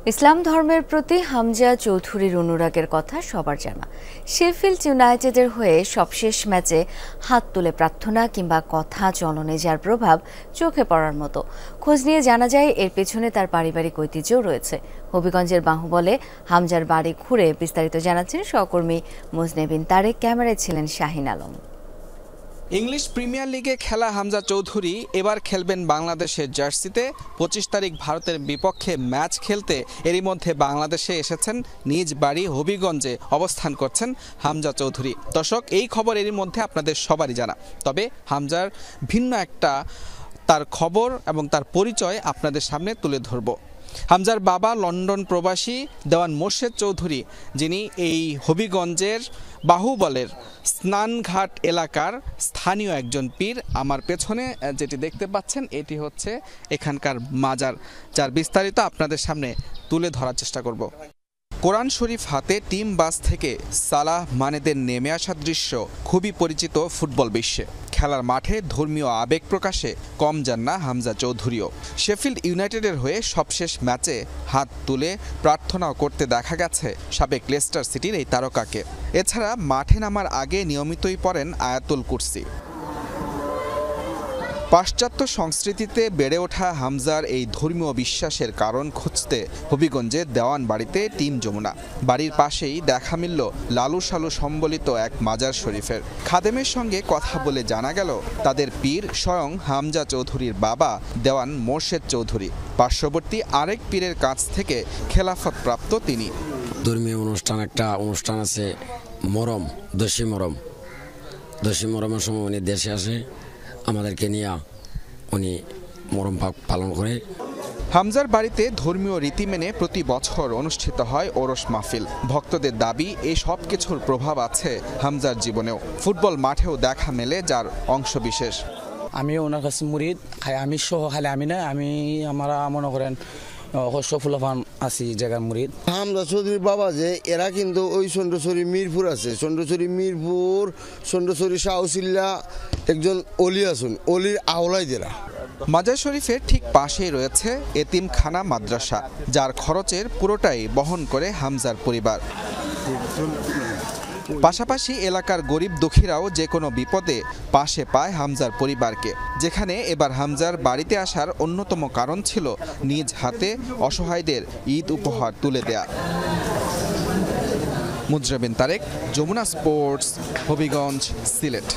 ইসলাম ধর্মের প্রতি হামজা চৌধুরীর অনুরাগের কথা সবার জানা। শেফিল্ড ইউনাইটেডের হয়ে সবশেষ ম্যাচে হাত তুলে প্রার্থনা কিংবা কথা চলনে যার প্রভাব চোখে পড়ার মতো। খোঁজ নিয়ে জানা যায় এর পেছনে তার পারিবারিক ঐতিহ্যও রয়েছে। হবিগঞ্জের বাহুবলে হামজার বাড়ি ঘুরে বিস্তারিত জানাচ্ছেন সহকর্মী মুজনেবিন তারেক, ক্যামেরায় ছিলেন শাহিন আলম। ইংলিশ প্রিমিয়ার লিগে খেলা হামজা চৌধুরী এবার খেলবেন বাংলাদেশের জার্সিতে। 25 তারিখ ভারতের বিপক্ষে ম্যাচ খেলতে এরই মধ্যে বাংলাদেশে এসেছেন। নিজ বাড়ি হবিগঞ্জে অবস্থান করছেন হামজা চৌধুরী। দর্শক, এই খবর এরই মধ্যে আপনাদের সবারই জানা। তবে হামজার ভিন্ন একটা তার খবর এবং তার পরিচয় আপনাদের সামনে তুলে ধরব। হামজার বাবা লন্ডন প্রবাসী দেওয়ান মোর্শেদ চৌধুরী, যিনি এই হবিগঞ্জের বাহুবলের স্নানঘাট এলাকার স্থানীয় একজন পীর। আমার পেছনে যেটি দেখতে পাচ্ছেন এটি হচ্ছে এখানকার মাজার, যার বিস্তারিত আপনাদের সামনে তুলে ধরার চেষ্টা করব। কোরআন শরীফ হাতে টিম বাস থেকে সালাহ মানেদের নেমে আসার দৃশ্য খুবই পরিচিত ফুটবল বিশ্বে। খেলার মাঠে ধর্মীয় আবেগ প্রকাশে কম যান না হামজা চৌধুরীও। শেফিল্ড ইউনাইটেডের হয়ে সবশেষ ম্যাচে হাত তুলে প্রার্থনাও করতে দেখা গেছে সাবেক লেস্টার সিটির এই তারকাকে। এছাড়া মাঠে নামার আগে নিয়মিতই পড়েন আয়াতুল কুরসি। পাশ্চাত্য সংস্কৃতিতে বেড়ে ওঠা হামজার এই ধর্মীয় বিশ্বাসের কারণ খুঁজতে হবিগঞ্জে দেওয়ান বাড়িতে টিম যমুনা। বাড়ির পাশেই দেখা মিলল লালু সালু সম্বলিত এক মাজার শরীফের। খাদেমের সঙ্গে কথা বলে জানা গেল তাদের পীর স্বয়ং হামজা চৌধুরীর বাবা দেওয়ান মোর্শেদ চৌধুরী। পার্শ্ববর্তী আরেক পীরের কাছ থেকে খেলাফত প্রাপ্ত তিনি। ধর্মীয় একটা অনুষ্ঠান আছে, মরম, দশী মরমের সময় উনি দেশে আসে, আমাদেরকে নিয়ে উনি মরম পালন করে। হামজার বাড়িতে ধর্মীয় রীতি মেনে প্রতি বছর অনুষ্ঠিত হয় ওরস মাহফিল। ভক্তদের দাবি এই সব কিছুর প্রভাব আছে হামজার জীবনেও। ফুটবল মাঠেও দেখা মেলে যার অংশবিশেষ। আমি ওনার কাছে মুরিদ, আমি সহ খালি আমি না, আমরা মনে করেন ফুলাফান আছি জায়গার মুরিদ। হামজা চৌধুরীর বাবা যে এরা কিন্তু ওই চন্দ্রচুরি মিরপুর আছে, চন্দ্রচুরি শাহসিল্লা একজন অলি আছেন, অলির আওলাই দেরা। মাজার শরীফের ঠিক পাশেই রয়েছে এতিমখানা মাদ্রাসা, যার খরচের পুরোটাই বহন করে হামজার পরিবার। পাশাপাশি এলাকার গরিব দুঃখীরাও যে কোনো বিপদে পাশে পায় হামজার পরিবারকে। যেখানে এবার হামজার বাড়িতে আসার অন্যতম কারণ ছিল নিজ হাতে অসহায়দের ঈদ উপহার তুলে দেয়া। মুজরেবিন তারেক, যমুনা স্পোর্টস, হবিগঞ্জ, সিলেট।